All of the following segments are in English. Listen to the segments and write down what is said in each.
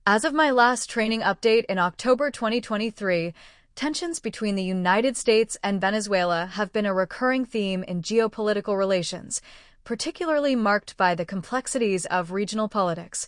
As of my last training update in October 2023, tensions between the United States and Venezuela have been a recurring theme in geopolitical relations, particularly marked by the complexities of regional politics,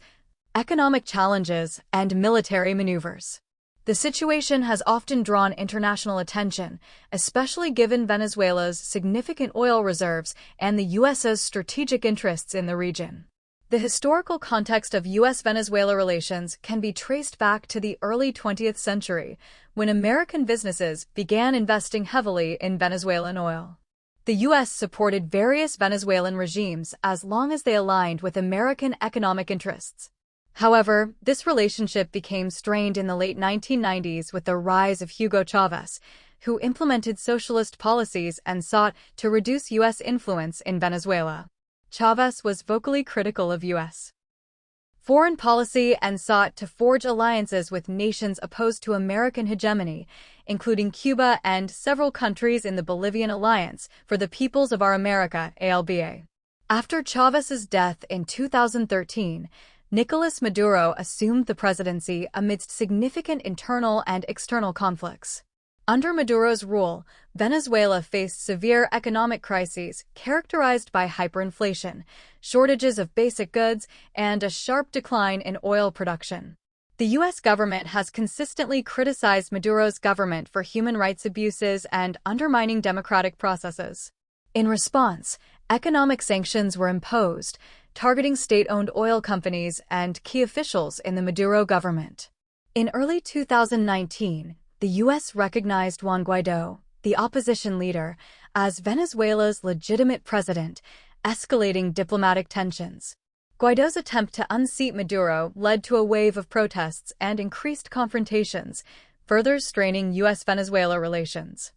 economic challenges, and military maneuvers. The situation has often drawn international attention, especially given Venezuela's significant oil reserves and the U.S.'s strategic interests in the region. The historical context of U.S.-Venezuela relations can be traced back to the early 20th century, when American businesses began investing heavily in Venezuelan oil. The U.S. supported various Venezuelan regimes as long as they aligned with American economic interests. However, this relationship became strained in the late 1990s with the rise of Hugo Chavez, who implemented socialist policies and sought to reduce U.S. influence in Venezuela. Chavez was vocally critical of U.S. foreign policy and sought to forge alliances with nations opposed to American hegemony, including Cuba and several countries in the Bolivian Alliance for the Peoples of Our America, ALBA. After Chavez's death in 2013, Nicolas Maduro assumed the presidency amidst significant internal and external conflicts. Under Maduro's rule, Venezuela faced severe economic crises characterized by hyperinflation, shortages of basic goods, and a sharp decline in oil production. The U.S. government has consistently criticized Maduro's government for human rights abuses and undermining democratic processes. In response, economic sanctions were imposed, targeting state-owned oil companies and key officials in the Maduro government. In early 2019, the U.S. recognized Juan Guaidó, the opposition leader, as Venezuela's legitimate president, escalating diplomatic tensions. Guaidó's attempt to unseat Maduro led to a wave of protests and increased confrontations, further straining U.S.-Venezuela relations.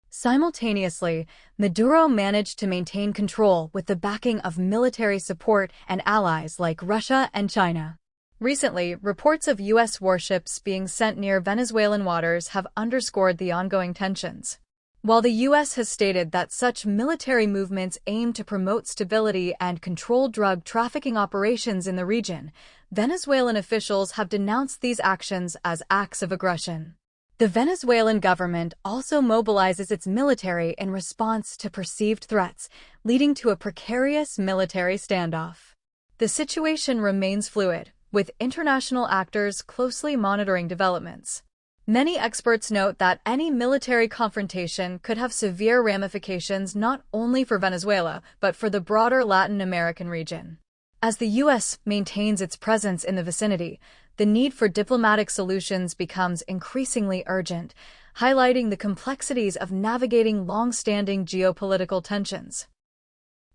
Simultaneously, Maduro managed to maintain control with the backing of military support and allies like Russia and China. Recently, reports of U.S. warships being sent near Venezuelan waters have underscored the ongoing tensions. While the U.S. has stated that such military movements aim to promote stability and control drug trafficking operations in the region, Venezuelan officials have denounced these actions as acts of aggression. The Venezuelan government also mobilizes its military in response to perceived threats, leading to a precarious military standoff. The situation remains fluid, with international actors closely monitoring developments. Many experts note that any military confrontation could have severe ramifications not only for Venezuela, but for the broader Latin American region. As the U.S. maintains its presence in the vicinity, the need for diplomatic solutions becomes increasingly urgent, highlighting the complexities of navigating long-standing geopolitical tensions.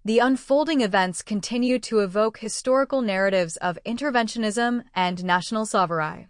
The unfolding events continue to evoke historical narratives of interventionism and national sovereignty.